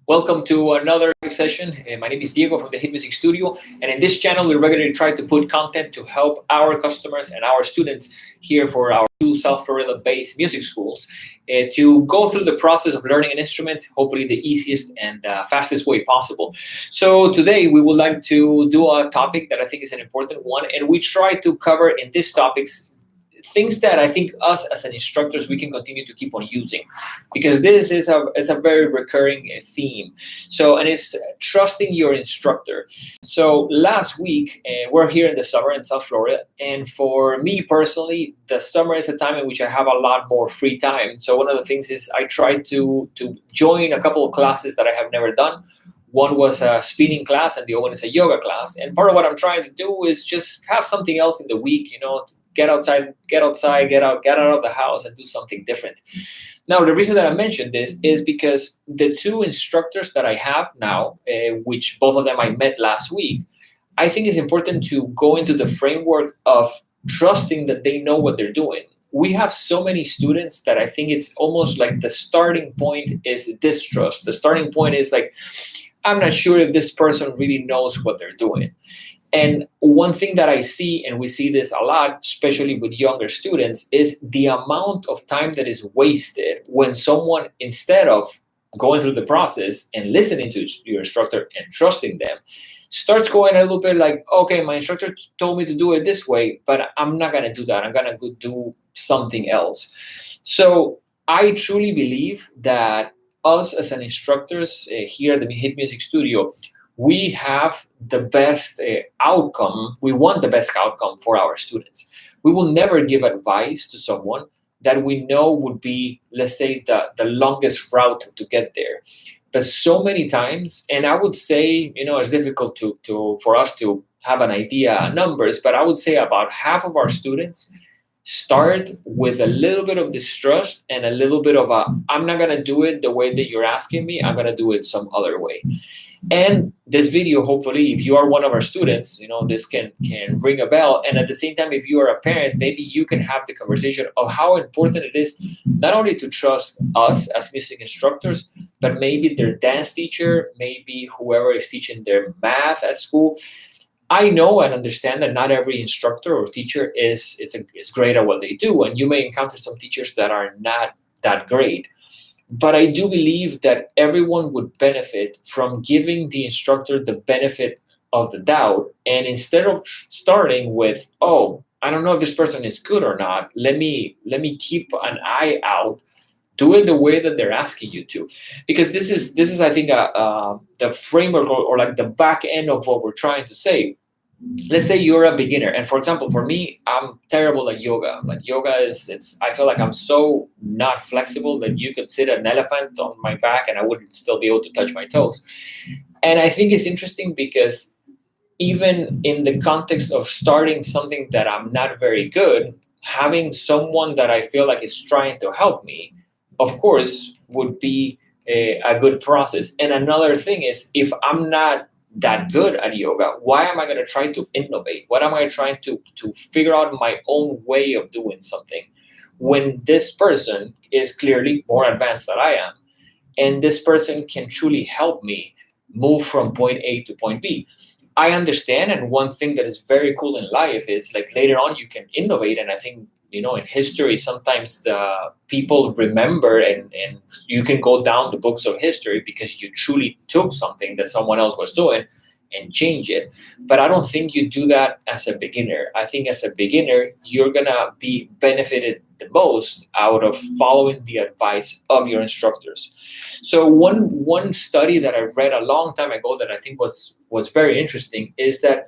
Welcome to another live session. My name is Diego from the Hit Music Studio, and in this channel, we regularly try to put content to help our customers and our students here for our two South Florida-based music schools to go through the process of learning an instrument, hopefully the easiest and fastest way possible. So today, we would like to do a topic that I think is an important one, and we try to cover in these topics things that I think us as an instructors we can continue to keep on using, because this is a very recurring theme. So, and it's trusting your instructor. So last week we're here in the summer in South Florida, and for me personally, the summer is a time in which I have a lot more free time. So one of the things is I try to join a couple of classes that I have never done. One was a spinning class, and the other one is a yoga class. And part of what I'm trying to do is just have something else in the week, get outside, get out of the house and do something different. Now, the reason that I mentioned this is because the two instructors that I have now, which both of them I met last week, I think it's important to go into the framework of trusting that they know what they're doing. We have so many students that I think it's almost like the starting point is distrust. The starting point is like, I'm not sure if this person really knows what they're doing. And one thing that I see, and we see this a lot, especially with younger students, is the amount of time that is wasted when someone, instead of going through the process and listening to your instructor and trusting them, starts going a little bit like, okay, my instructor told me to do it this way, but I'm not going to do that. I'm going to go do something else. So I truly believe that us as an instructors here at the Hit Music Studio, we have the best outcome. We want the best outcome for our students. We will never give advice to someone that we know would be, let's say, the longest route to get there. But so many times, and I would say, it's difficult for us to have an idea numbers, but I would say about half of our students start with a little bit of distrust and a little bit of I'm not going to do it the way that you're asking me. I'm going to do it some other way. And this video, hopefully, if you are one of our students, this can ring a bell. And at the same time, if you are a parent, maybe you can have the conversation of how important it is not only to trust us as music instructors, but maybe their dance teacher, maybe whoever is teaching their math at school. I know and understand that not every instructor or teacher is great at what they do. And you may encounter some teachers that are not that great. But I do believe that everyone would benefit from giving the instructor the benefit of the doubt. And instead of starting with, oh, I don't know if this person is good or not, let me keep an eye out, do it the way that they're asking you to. Because this is I think, the framework or like the back end of what we're trying to say. Let's say you're a beginner, and for example, for me, I'm terrible at yoga. Like yoga I feel like I'm so not flexible that you could sit an elephant on my back and I wouldn't still be able to touch my toes. And I think it's interesting because even in the context of starting something that I'm not very good, having someone that I feel like is trying to help me, of course, would be a good process. And another thing is, if I'm not that good at yoga, why am I going to try to innovate? What am I trying to figure out my own way of doing something when this person is clearly more advanced than I am, and this person can truly help me move from point A to point B? I understand, and one thing that is very cool in life is like later on you can innovate, and I think in history sometimes the people remember and you can go down the books of history because you truly took something that someone else was doing and change it. But I don't think you do that as a beginner. I think as a beginner, you're gonna be benefited the most out of following the advice of your instructors. So one study that I read a long time ago that I think was very interesting is that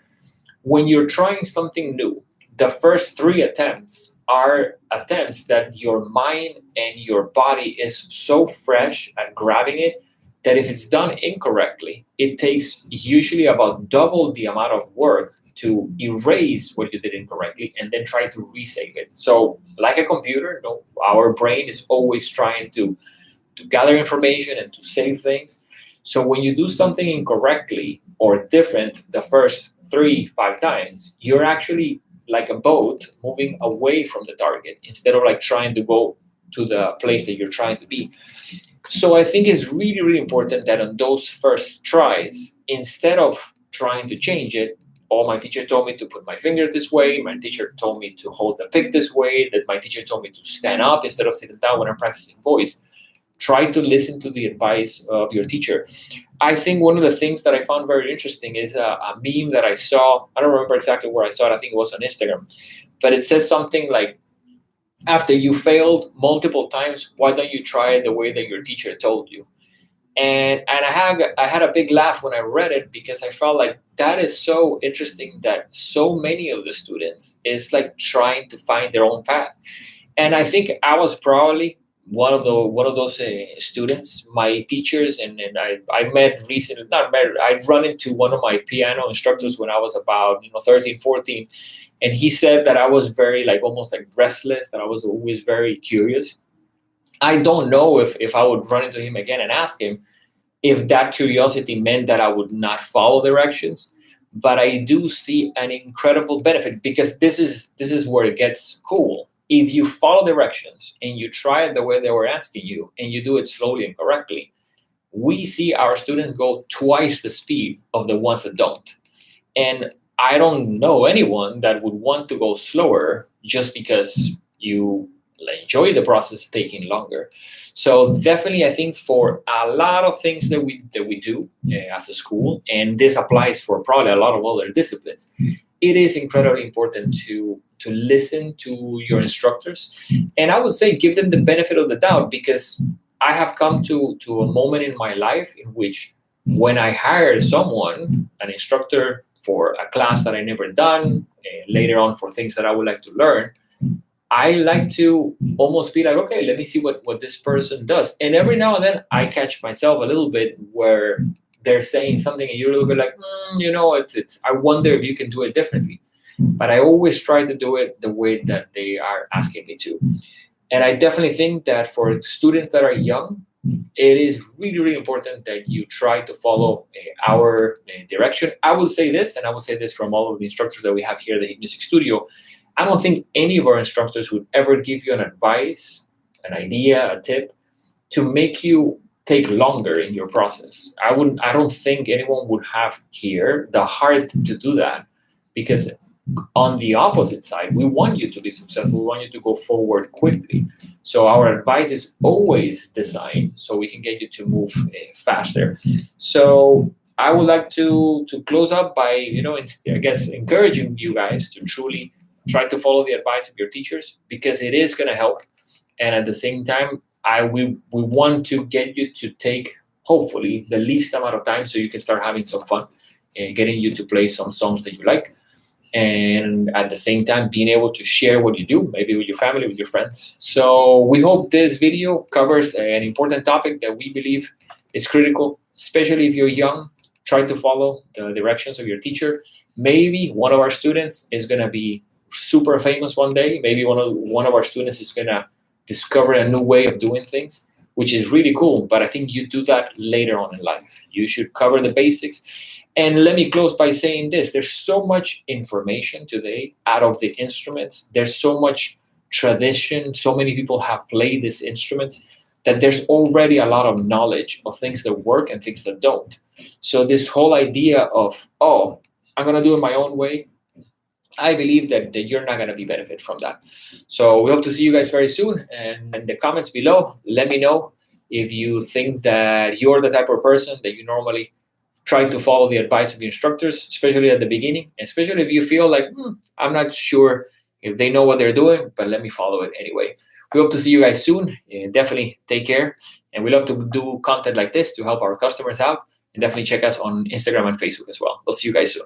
when you're trying something new, the first 3 attempts are attempts that your mind and your body is so fresh at grabbing it that if it's done incorrectly, it takes usually about double the amount of work to erase what you did incorrectly and then try to resave it. So like a computer, our brain is always trying to gather information and to save things. So when you do something incorrectly or different the first 3-5 times, you're actually like a boat moving away from the target instead of like trying to go to the place that you're trying to be. So I think it's really, really important that on those first tries, instead of trying to change it, oh, my teacher told me to put my fingers this way, my teacher told me to hold the pick this way, that my teacher told me to stand up instead of sitting down when I'm practicing voice. Try to listen to the advice of your teacher. I think one of the things that I found very interesting is a meme that I saw. I don't remember exactly where I saw it. I think it was on Instagram. But it says something like, after you failed multiple times, why don't you try it the way that your teacher told you? And I had a big laugh when I read it, because I felt like that is so interesting, that so many of the students is like trying to find their own path. And I think I was probably one of those students. My teachers, and I met recently, not met, I'd run into one of my piano instructors when I was about 13, 14, and he said that I was very, like, almost like restless, that I was always very curious. I don't know if I would run into him again and ask him if that curiosity meant that I would not follow directions. But I do see an incredible benefit, because this is where it gets cool. If you follow directions and you try it the way they were asking you, and you do it slowly and correctly, we see our students go twice the speed of the ones that don't. And I don't know anyone that would want to go slower just because you enjoy the process taking longer. So definitely, I think for a lot of things that we do as a school, and this applies for probably a lot of other disciplines, it is incredibly important to listen to your instructors. And I would say give them the benefit of the doubt, because I have come to a moment in my life in which, when I hired someone, an instructor for a class that I never done, later on for things that I would like to learn, I like to almost be like, okay, let me see what this person does. And every now and then I catch myself a little bit where they're saying something and you're a little bit like, it's I wonder if you can do it differently. But I always try to do it the way that they are asking me to. And I definitely think that for students that are young, it is really, really important that you try to follow our direction. I will say this, and I will say this from all of the instructors that we have here at the Hit Music Studio. I don't think any of our instructors would ever give you an advice, an idea, a tip to make you take longer in your process. I don't think anyone would have here the heart to do that, because on the opposite side, we want you to be successful. We want you to go forward quickly. So our advice is always designed so we can get you to move faster. So I would like to close up by, I guess, encouraging you guys to truly try to follow the advice of your teachers, because it is going to help. And at the same time, we want to get you to take, hopefully, the least amount of time so you can start having some fun and getting you to play some songs that you like. And at the same time, being able to share what you do, maybe with your family, with your friends. So we hope this video covers an important topic that we believe is critical, especially if you're young. Try to follow the directions of your teacher. Maybe one of our students is going to be super famous one day. Maybe one of our students is going to discover a new way of doing things, which is really cool. But I think you do that later on in life. You should cover the basics. And let me close by saying this. There's so much information today out of the instruments. There's so much tradition. So many people have played these instruments that there's already a lot of knowledge of things that work and things that don't. So this whole idea of, I'm going to do it my own way, I believe that you're not going to be benefit from that. So we hope to see you guys very soon. And in the comments below, let me know if you think that you're the type of person that you normally try to follow the advice of the instructors, especially at the beginning, especially if you feel like, I'm not sure if they know what they're doing, but let me follow it anyway. We hope to see you guys soon. And definitely take care. And we love to do content like this to help our customers out. And definitely check us on Instagram and Facebook as well. We'll see you guys soon.